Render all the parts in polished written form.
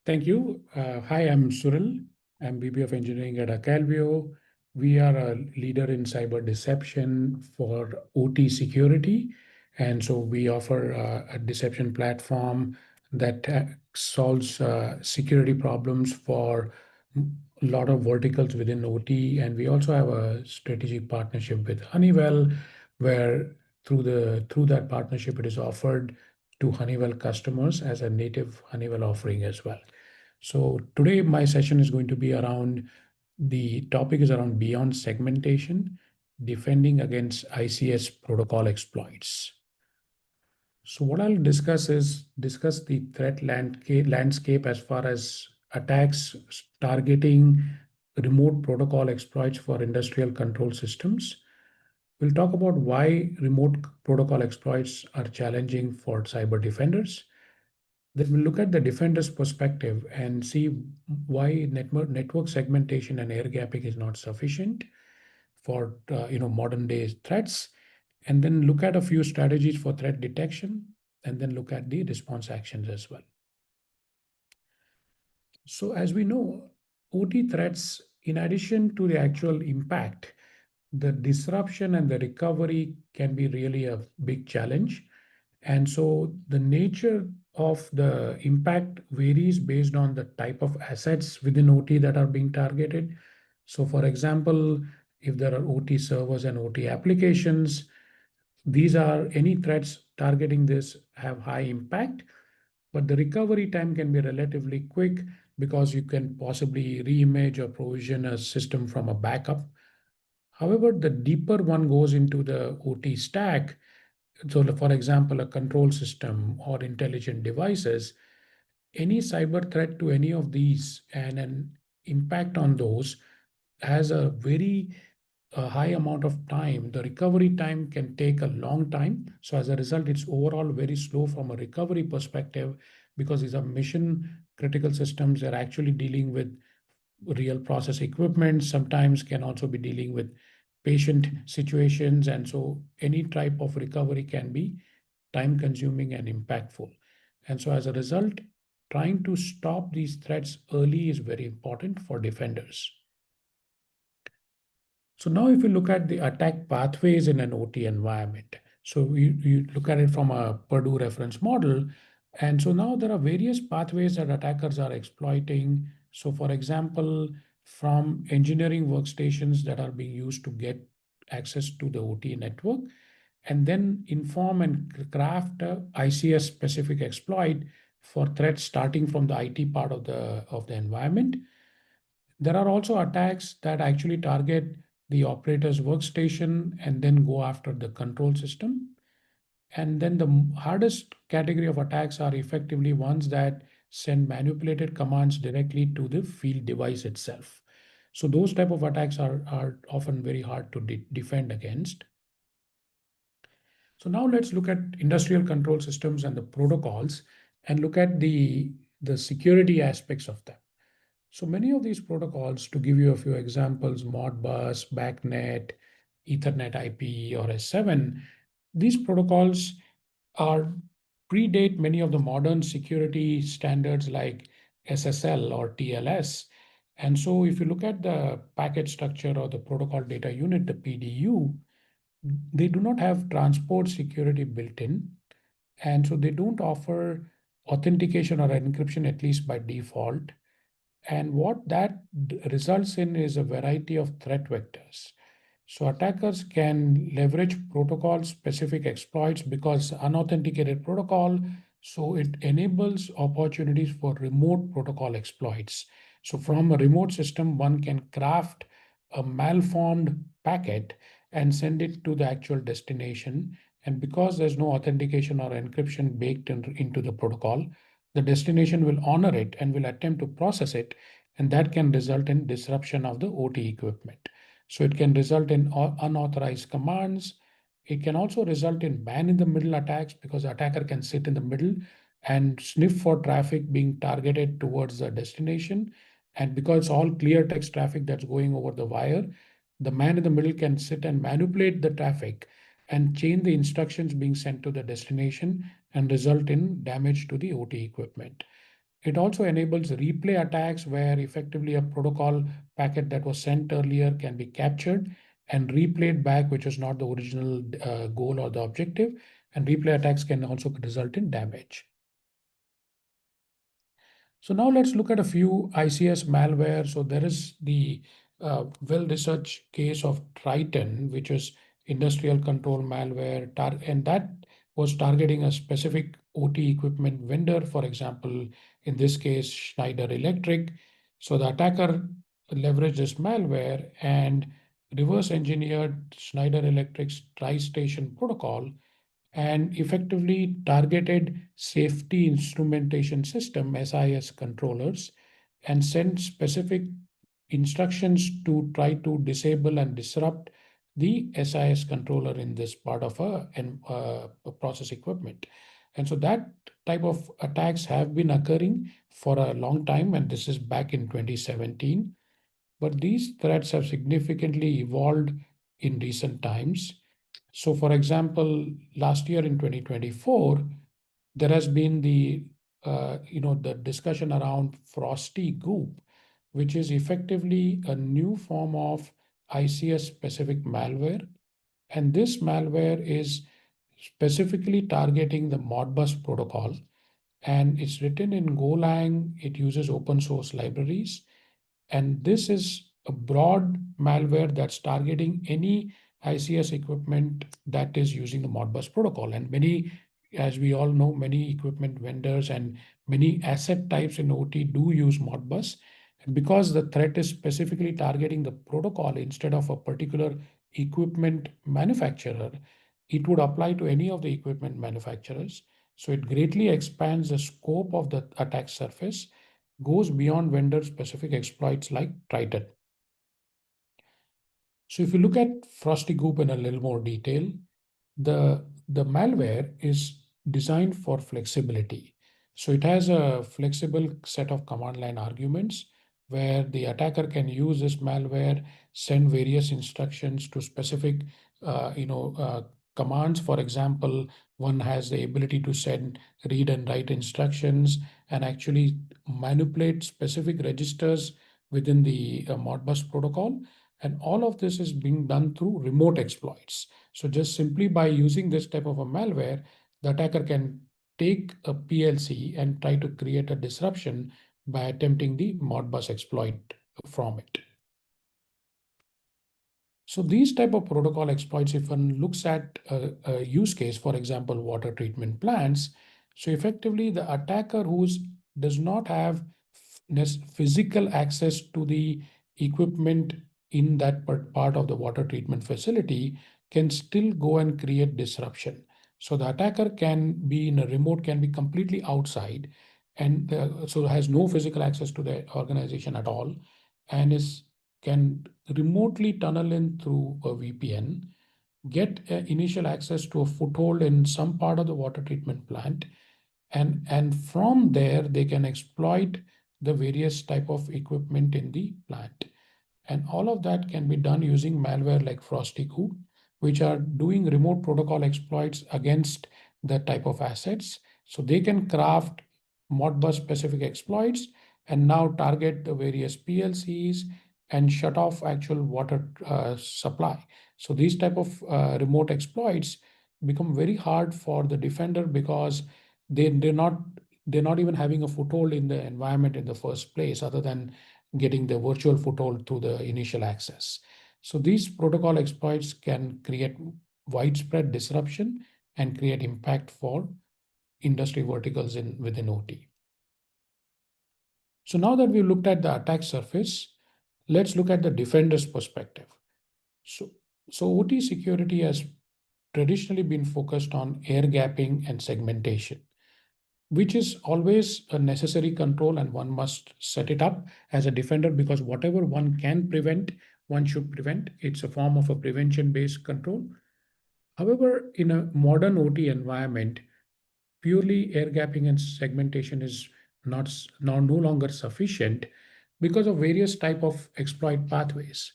Thank you. Hi, I'm Suril. I'm VP of Engineering at Acalvio. We are a leader in cyber deception for OT security. And so we offer a deception platform that solves security problems for a lot of verticals within OT. And we also have a strategic partnership with Honeywell, where through that partnership, it is offered to Honeywell customers as a native Honeywell offering as well. So today my session is going to be around the topic is around beyond segmentation, defending against ICS protocol exploits. So what I'll discuss is the threat landscape as far as attacks targeting remote protocol exploits for industrial control systems. We'll talk about why remote protocol exploits are challenging for cyber defenders. Then we'll look at the defender's perspective and see why network segmentation and air gapping is not sufficient for modern day threats, and then look at a few strategies for threat detection, and then look at the response actions as well. So as we know, OT threats, in addition to the actual impact, the disruption and the recovery can be really a big challenge. And so the nature of the impact varies based on the type of assets within OT that are being targeted. So for example, if there are OT servers and OT applications, these are any threats targeting this have high impact, but the recovery time can be relatively quick because you can possibly reimage or provision a system from a backup. However, the deeper one goes into the OT stack, so for example, a control system or intelligent devices, any cyber threat to any of these and an impact on those has a very high amount of time. The recovery time can take a long time. So as a result, it's overall very slow from a recovery perspective because these are mission critical systems. They're actually dealing with real process equipment, sometimes can also be dealing with patient situations. And so any type of recovery can be time consuming and impactful. And so as a result, trying to stop these threats early is very important for defenders. So now if you look at the attack pathways in an OT environment, so you look at it from a Purdue reference model. And so now there are various pathways that attackers are exploiting. So for example, from engineering workstations that are being used to get access to the OT network, and then inform and craft a ICS-specific exploit for threats starting from the IT part of the environment. There are also attacks that actually target the operator's workstation and then go after the control system. And then the hardest category of attacks are effectively ones that send manipulated commands directly to the field device itself. So those type of attacks are often very hard to defend against. So now let's look at industrial control systems and the protocols and look at the security aspects of them. So many of these protocols, to give you a few examples, Modbus, BACnet, Ethernet IP, or S7, these protocols are predate many of the modern security standards like SSL or TLS. And so if you look at the packet structure or the protocol data unit, the PDU, they do not have transport security built in. And so they don't offer authentication or encryption, at least by default. And what that results in is a variety of threat vectors. So attackers can leverage protocol-specific exploits because unauthenticated protocol, so it enables opportunities for remote protocol exploits. So from a remote system, one can craft a malformed packet and send it to the actual destination. And because there's no authentication or encryption baked into the protocol, the destination will honor it and will attempt to process it, and that can result in disruption of the OT equipment. So it can result in unauthorized commands. It can also result in man-in-the-middle attacks because the attacker can sit in the middle and sniff for traffic being targeted towards the destination. And because it's all clear text traffic that's going over the wire, the man in the middle can sit and manipulate the traffic and change the instructions being sent to the destination and result in damage to the OT equipment. It also enables replay attacks where effectively a protocol packet that was sent earlier can be captured and replayed back, which is not the original goal or the objective. And replay attacks can also result in damage. So now let's look at a few ICS malware. So there is the well-researched case of Triton, which is industrial control malware, and that was targeting a specific OT equipment vendor, for example, in this case, Schneider Electric. So the attacker leveraged this malware and reverse engineered Schneider Electric's tri-station protocol and effectively targeted safety instrumentation system SIS controllers and sent specific instructions to try to disable and disrupt the SIS controller in this part of a process equipment. And so that type of attacks have been occurring for a long time, and this is back in 2017. But these threats have significantly evolved in recent times. So, for example, last year in 2024, there has been the discussion around frosty goop, which is effectively a new form of ICS-specific malware. And this malware is specifically targeting the Modbus protocol, and it's written in Golang. It uses open source libraries, and this is a broad malware that's targeting any ICS equipment that is using the Modbus protocol. And many, as we all know, many equipment vendors and many asset types in OT do use Modbus. And because the threat is specifically targeting the protocol instead of a particular equipment manufacturer, it would apply to any of the equipment manufacturers. So it greatly expands the scope of the attack surface, goes beyond vendor-specific exploits like Triton. So if you look at Frosty Goop in a little more detail, the malware is designed for flexibility. So it has a flexible set of command line arguments where the attacker can use this malware, send various instructions to specific commands. For example, one has the ability to send read and write instructions and actually manipulate specific registers within the Modbus protocol. And all of this is being done through remote exploits. So just simply by using this type of a malware, the attacker can take a PLC and try to create a disruption by attempting the Modbus exploit from it. So these type of protocol exploits, if one looks at a use case, for example, water treatment plants, so effectively the attacker who does not have physical access to the equipment in that part of the water treatment facility can still go and create disruption. So the attacker can be in a remote, can be completely outside, and so has no physical access to the organization at all, and can remotely tunnel in through a VPN, get initial access to a foothold in some part of the water treatment plant, and from there they can exploit the various type of equipment in the plant. And all of that can be done using malware like Frosty Coop, which are doing remote protocol exploits against that type of assets. So they can craft Modbus specific exploits and now target the various PLCs and shut off actual water supply. So these type of remote exploits become very hard for the defender because they're not even having a foothold in the environment in the first place, other than getting the virtual foothold through the initial access. So these protocol exploits can create widespread disruption and create impact for industry verticals within OT. So now that we've looked at the attack surface, let's look at the defender's perspective. So, so OT security has traditionally been focused on air gapping and segmentation, which is always a necessary control, and one must set it up as a defender because whatever one can prevent, one should prevent. It's a form of a prevention-based control. However, in a modern OT environment, purely air gapping and segmentation is not now no longer sufficient because of various type of exploit pathways.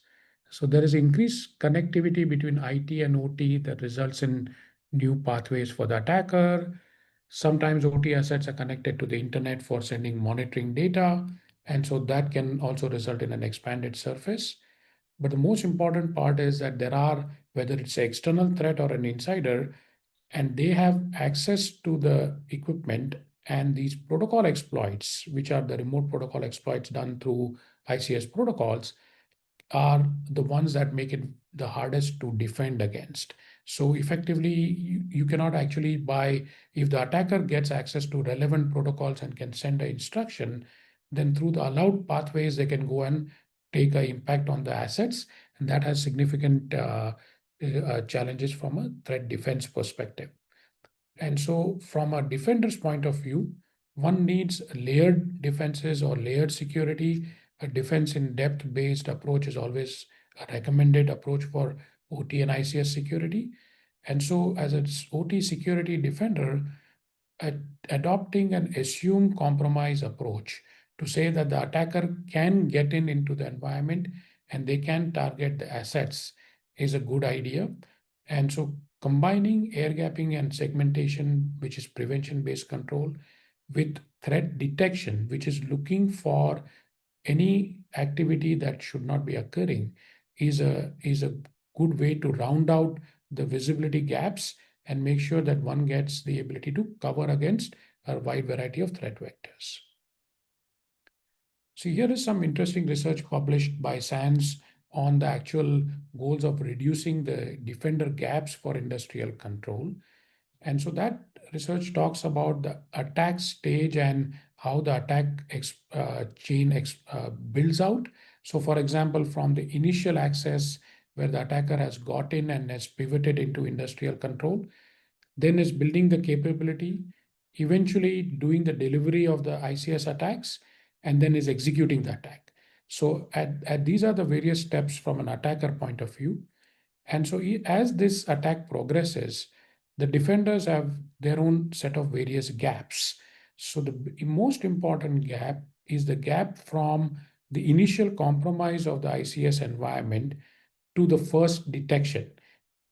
So there is increased connectivity between IT and OT that results in new pathways for the attacker. Sometimes OT assets are connected to the internet for sending monitoring data, and so that can also result in an expanded surface. But the most important part is that there are, whether it's an external threat or an insider, and they have access to the equipment, and these protocol exploits, which are the remote protocol exploits done through ICS protocols, are the ones that make it the hardest to defend against. So effectively, you cannot actually buy, if the attacker gets access to relevant protocols and can send an instruction, then through the allowed pathways, they can go and take an impact on the assets. And that has significant challenges from a threat defense perspective. And so, from a defender's point of view, one needs layered defenses or layered security. A defense in depth based approach is always a recommended approach for OT and ICS security. And so, as an OT security defender, adopting an assume compromise approach to say that the attacker can get into the environment and they can target the assets is a good idea. And so combining air gapping and segmentation, which is prevention based control, with threat detection, which is looking for any activity that should not be occurring, is a good way to round out the visibility gaps and make sure that one gets the ability to cover against a wide variety of threat vectors. So here is some interesting research published by SANS on the actual goals of reducing the defender gaps for industrial control. And so that research talks about the attack stage and how the attack chain builds out. So for example, from the initial access where the attacker has got in and has pivoted into industrial control, then is building the capability, eventually doing the delivery of the ICS attacks, and then is executing the attack. So these are the various steps from an attacker point of view. And so as this attack progresses, the defenders have their own set of various gaps. So the most important gap is the gap from the initial compromise of the ICS environment to the first detection,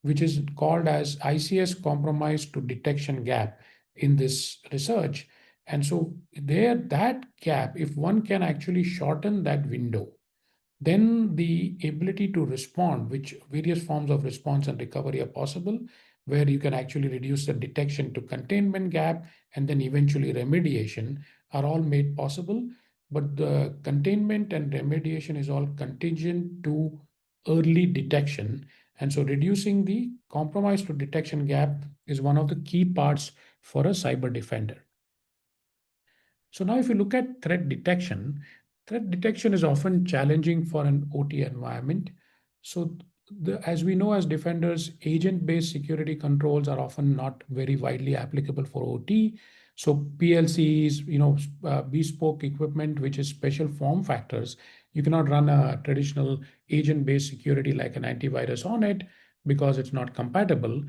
which is called as ICS compromise to detection gap in this research. And so there, that gap, if one can actually shorten that window, then the ability to respond, which various forms of response and recovery are possible, where you can actually reduce the detection to containment gap and then eventually remediation, are all made possible. But the containment and remediation is all contingent to early detection. And so reducing the compromise to detection gap is one of the key parts for a cyber defender. So now if you look at threat detection is often challenging for an OT environment. So as we know as defenders, agent-based security controls are often not very widely applicable for OT. So PLCs, bespoke equipment, which is special form factors, you cannot run a traditional agent-based security like an antivirus on it because it's not compatible.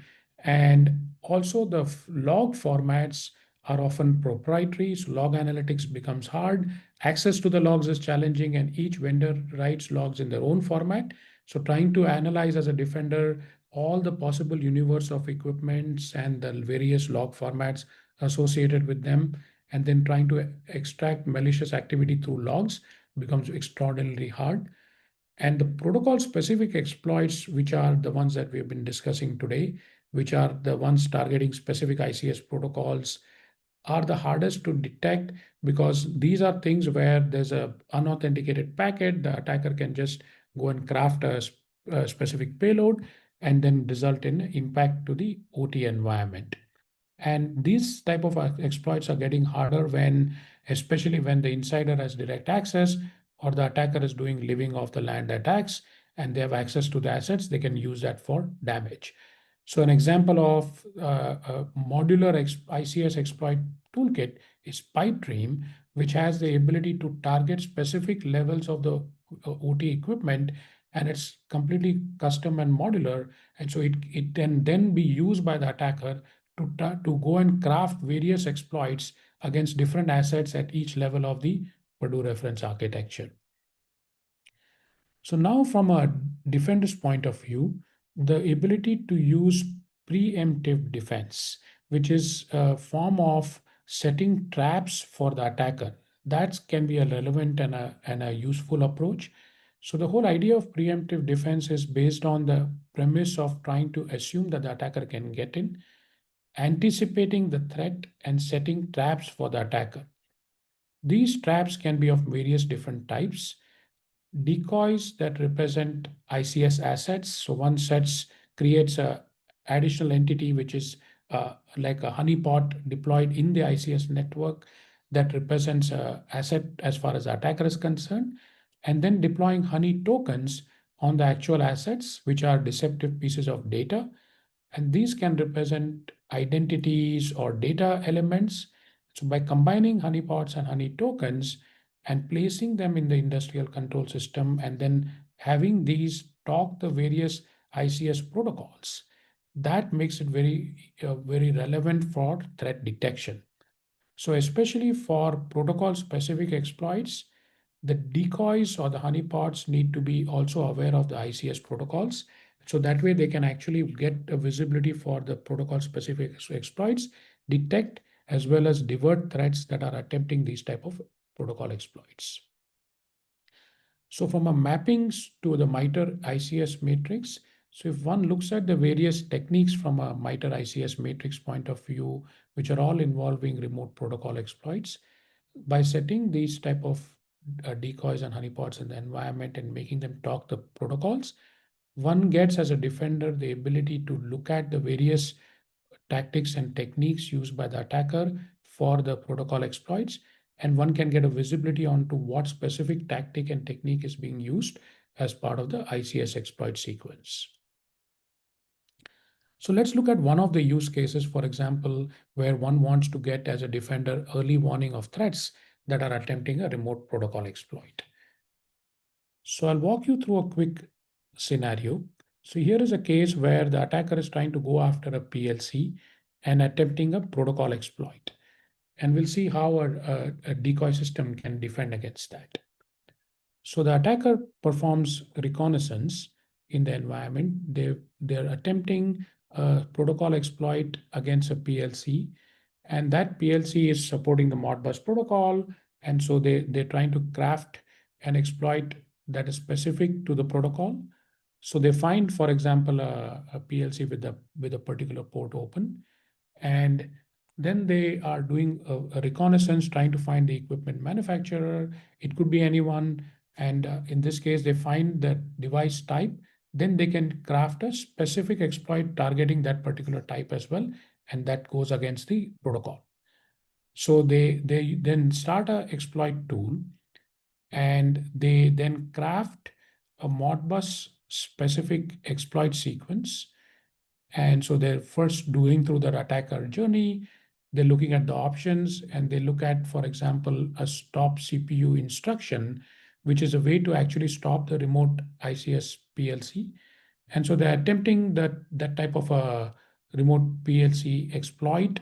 And also the log formats are often proprietary, so log analytics becomes hard. Access to the logs is challenging, and each vendor writes logs in their own format. So trying to analyze as a defender all the possible universe of equipments and the various log formats associated with them, and then trying to extract malicious activity through logs becomes extraordinarily hard. And the protocol specific exploits, which are the ones that we have been discussing today, which are the ones targeting specific ICS protocols, are the hardest to detect because these are things where there's a unauthenticated packet. The attacker can just go and craft a specific payload and then result in impact to the OT environment. And these type of exploits are getting harder especially when the insider has direct access or the attacker is doing living off the land attacks and they have access to the assets, they can use that for damage. So an example of a modular ICS exploit toolkit is PipeDream, which has the ability to target specific levels of the OT equipment, and it's completely custom and modular. And so it can then be used by the attacker to go and craft various exploits against different assets at each level of the Purdue reference architecture. So now from a defender's point of view, the ability to use preemptive defense, which is a form of setting traps for the attacker. That can be a relevant and a useful approach. So the whole idea of preemptive defense is based on the premise of trying to assume that the attacker can get in, anticipating the threat and setting traps for the attacker. These traps can be of various different types. Decoys that represent ICS assets. So one sets creates a additional entity which is like a honeypot deployed in the ICS network that represents a asset as far as the attacker is concerned, and then deploying honey tokens on the actual assets, which are deceptive pieces of data, and these can represent identities or data elements. So by combining honeypots and honey tokens and placing them in the industrial control system and then having these talk the various ICS protocols, that makes it very relevant for threat detection. So especially for protocol specific exploits, the decoys or the honeypots need to be also aware of the ICS protocols. So that way they can actually get a visibility for the protocol specific exploits, detect as well as divert threats that are attempting these type of protocol exploits. So from a mappings to the MITRE ICS matrix, so if one looks at the various techniques from a MITRE ICS matrix point of view, which are all involving remote protocol exploits, by setting these type of decoys and honeypots in the environment and making them talk the protocols, one gets as a defender the ability to look at the various tactics and techniques used by the attacker for the protocol exploits, and one can get a visibility onto what specific tactic and technique is being used as part of the ICS exploit sequence. So let's look at one of the use cases, for example, where one wants to get as a defender early warning of threats that are attempting a remote protocol exploit. So I'll walk you through a quick scenario. So here is a case where the attacker is trying to go after a PLC and attempting a protocol exploit. And we'll see how a decoy system can defend against that. So the attacker performs reconnaissance in the environment. They're attempting a protocol exploit against a PLC, and that PLC is supporting the Modbus protocol. And so they're trying to craft an exploit that is specific to the protocol. So they find, for example, a PLC with a particular port open, and then they are doing a reconnaissance, trying to find the equipment manufacturer. It could be anyone. And in this case, they find the device type. Then they can craft a specific exploit targeting that particular type as well. And that goes against the protocol. So they then start a exploit tool, and they then craft a Modbus specific exploit sequence. And so they're first doing through their attacker journey. They're looking at the options, and they look at, for example, a stop CPU instruction, which is a way to actually stop the remote ICS PLC. And so they're attempting that type of a remote PLC exploit.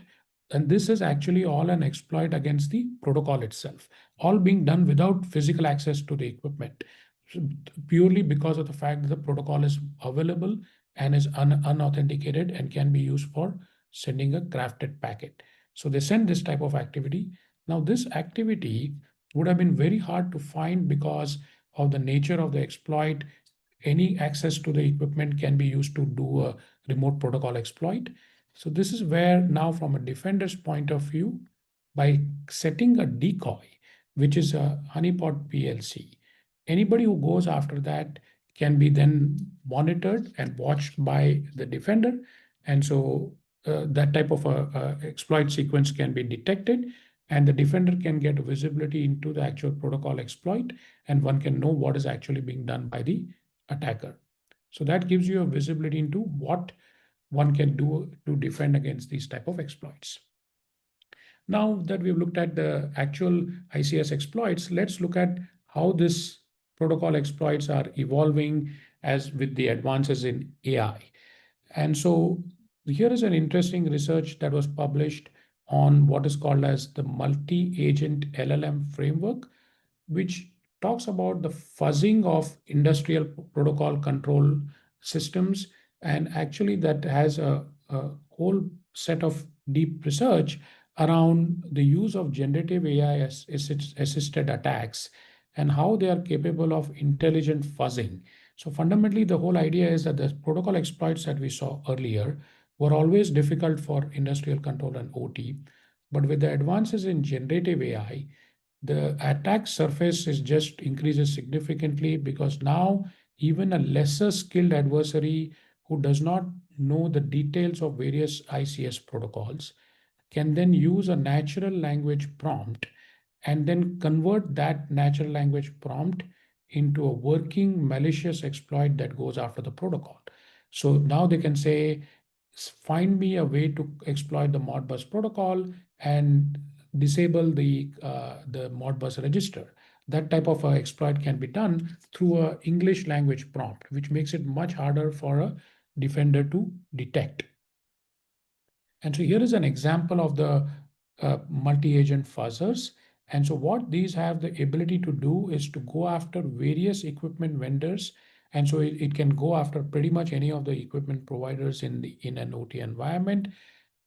And this is actually all an exploit against the protocol itself, all being done without physical access to the equipment, purely because of the fact that the protocol is available and is unauthenticated and can be used for sending a crafted packet. So they send this type of activity. Now, this activity would have been very hard to find because of the nature of the exploit. Any access to the equipment can be used to do a remote protocol exploit. So this is where now, from a defender's point of view, by setting a decoy, which is a honeypot PLC, anybody who goes after that can be then monitored and watched by the defender. And so that type of exploit sequence can be detected, and the defender can get visibility into the actual protocol exploit, and one can know what is actually being done by the attacker. So that gives you a visibility into what one can do to defend against these type of exploits. Now that we've looked at the actual ICS exploits, let's look at how this protocol exploits are evolving as with the advances in AI. And so here is an interesting research that was published on what is called as the multi-agent LLM framework, which talks about the fuzzing of industrial protocol control systems. And actually that has a whole set of deep research around the use of generative AI assisted attacks and how they are capable of intelligent fuzzing. So fundamentally, the whole idea is that the protocol exploits that we saw earlier were always difficult for industrial control and OT. But with the advances in generative AI, the attack surface is just increases significantly because now even a lesser skilled adversary who does not know the details of various ICS protocols can then use a natural language prompt and then convert that natural language prompt into a working malicious exploit that goes after the protocol. So now they can say, find me a way to exploit the Modbus protocol and disable the Modbus register. That type of exploit can be done through a English language prompt, which makes it much harder for a defender to detect. And so here is an example of the multi-agent fuzzers. And so what these have the ability to do is to go after various equipment vendors. And so it can go after pretty much any of the equipment providers in an OT environment.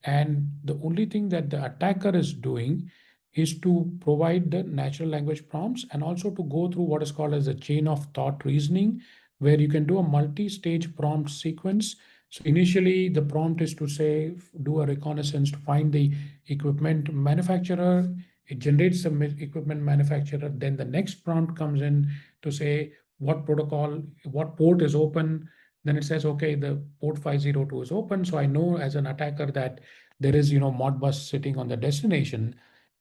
And the only thing that the attacker is doing is to provide the natural language prompts and also to go through what is called as a chain of thought reasoning, where you can do a multi-stage prompt sequence. So initially, the prompt is to say, do a reconnaissance to find the equipment manufacturer. It generates the equipment manufacturer. Then the next prompt comes in to say what protocol, what port is open. Then it says, okay, the port 502 is open. So I know as an attacker that there is, Modbus sitting on the destination.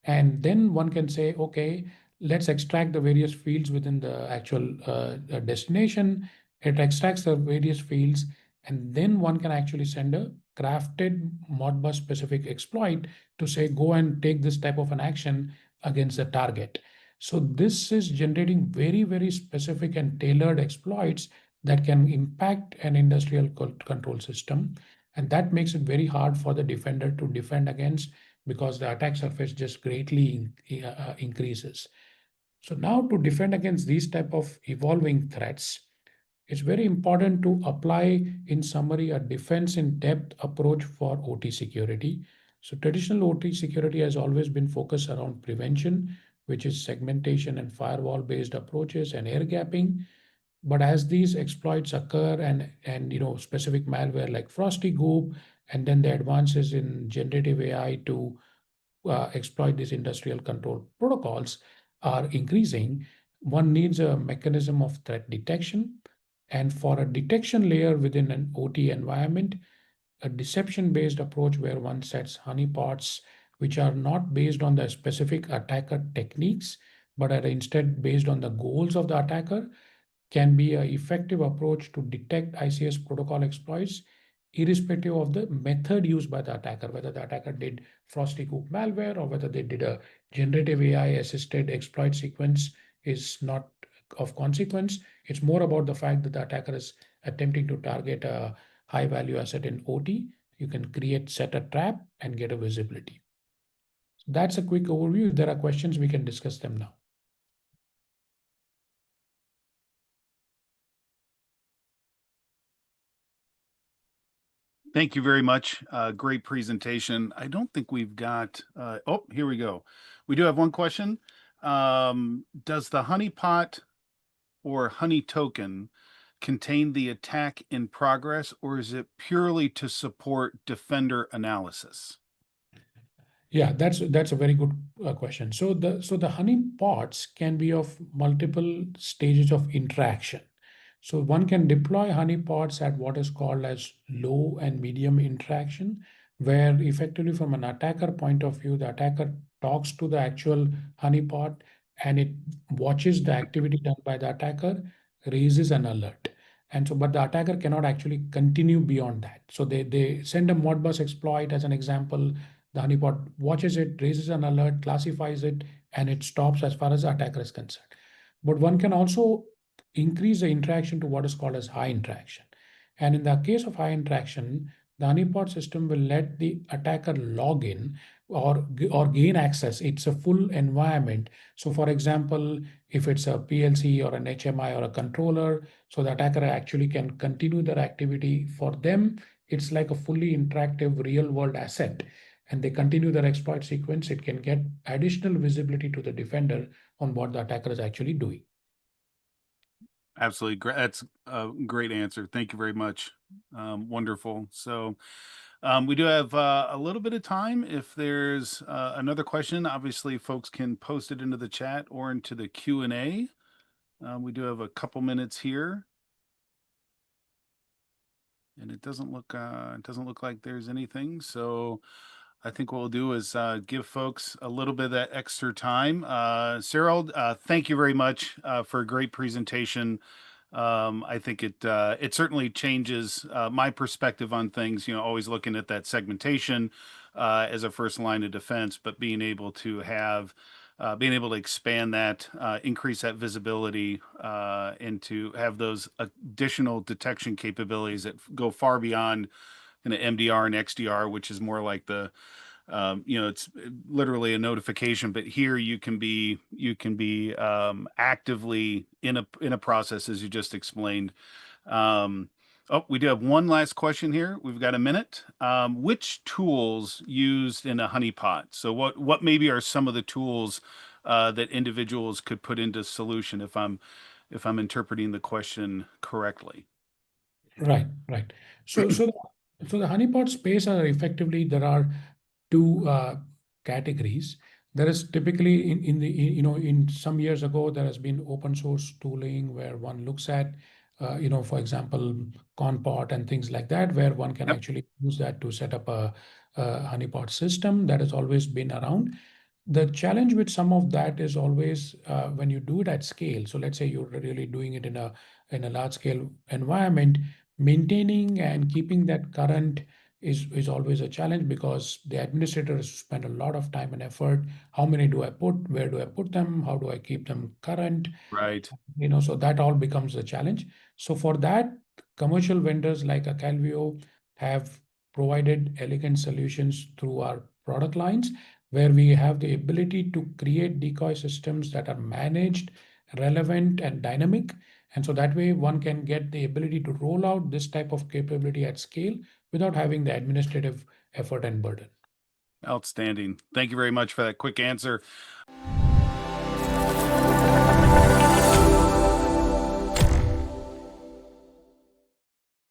And then one can say, okay, let's extract the various fields within the actual destination. It extracts the various fields, and then one can actually send a crafted Modbus specific exploit to say, go and take this type of an action against the target. So this is generating very, very specific and tailored exploits that can impact an industrial control system. And that makes it very hard for the defender to defend against because the attack surface just greatly increases. So now to defend against these type of evolving threats, it's very important to apply, in summary, a defense in depth approach for OT security. So traditional OT security has always been focused around prevention, which is segmentation and firewall based approaches and air gapping. But as these exploits occur and specific malware like Frosty Goop, and then the advances in generative AI to exploit these industrial control protocols are increasing, one needs a mechanism of threat detection. And for a detection layer within an OT environment, a deception-based approach where one sets honeypots, which are not based on the specific attacker techniques, but are instead based on the goals of the attacker, can be an effective approach to detect ICS protocol exploits, irrespective of the method used by the attacker, whether the attacker did Frosty Coop malware or whether they did a generative AI assisted exploit sequence is not of consequence. It's more about the fact that the attacker is attempting to target a high value asset in OT. You can set a trap and get a visibility. So that's a quick overview. If there are questions, we can discuss them now. Thank you very much. Great presentation. I don't think we've got, oh, here we go. We do have one question. Does the honeypot or honey token contain the attack in progress, or is it purely to support defender analysis? Yeah, that's a very good question. So the honey pots can be of multiple stages of interaction. So one can deploy honey pots at what is called as low and medium interaction, where effectively from an attacker point of view, the attacker talks to the actual honey pot and it watches the activity done by the attacker, raises an alert. And so, but the attacker cannot actually continue beyond that. So they send a Modbus exploit as an example. The honeypot watches it, raises an alert, classifies it, and it stops as far as the attacker is concerned. But one can also increase the interaction to what is called as high interaction. And in the case of high interaction, the honeypot system will let the attacker log in or gain access. It's a full environment. So for example, if it's a PLC or an HMI or a controller, so the attacker actually can continue their activity for them it's like a fully interactive real world asset, and they continue their exploit sequence, it can get additional visibility to the defender on what the attacker is actually doing. Absolutely. Great. That's a great answer. Thank you very much. Wonderful. So we do have a little bit of time. If there's another question, obviously folks can post it into the chat or into the Q&A. We do have a couple minutes here. And it doesn't look like there's anything. So I think what we'll do is give folks a little bit of that extra time. Suril, thank you very much for a great presentation. I think it certainly changes my perspective on things. You know, always looking at that segmentation as a first line of defense, but being able to expand that, increase that visibility, and to have those additional detection capabilities that go far beyond kind of MDR and XDR, which is more like the it's literally a notification, but here you can be actively in a process, as you just explained. We do have one last question here. We've got a minute. Which tools used in a honeypot? So what maybe are some of the tools that individuals could put into solution, if I'm interpreting the question correctly? Right, right. So the honeypot space are effectively, there are two categories. There is typically in some years ago, there has been open source tooling where one looks at, for example, Conpot and things like that, where one can Yep. actually use that to set up a honeypot system that has always been around. The challenge with some of that is always when you do it at scale. So let's say you're really doing it in a large scale environment, maintaining and keeping that current is always a challenge, because the administrators spend a lot of time and effort. How many do I put? Where do I put them? How do I keep them current? Right. So that all becomes a challenge. So for that, commercial vendors like Acalvio have provided elegant solutions through our product lines, where we have the ability to create decoy systems that are managed, relevant, and dynamic. And so that way one can get the ability to roll out this type of capability at scale without having the administrative effort and burden. Outstanding. Thank you very much for that quick answer.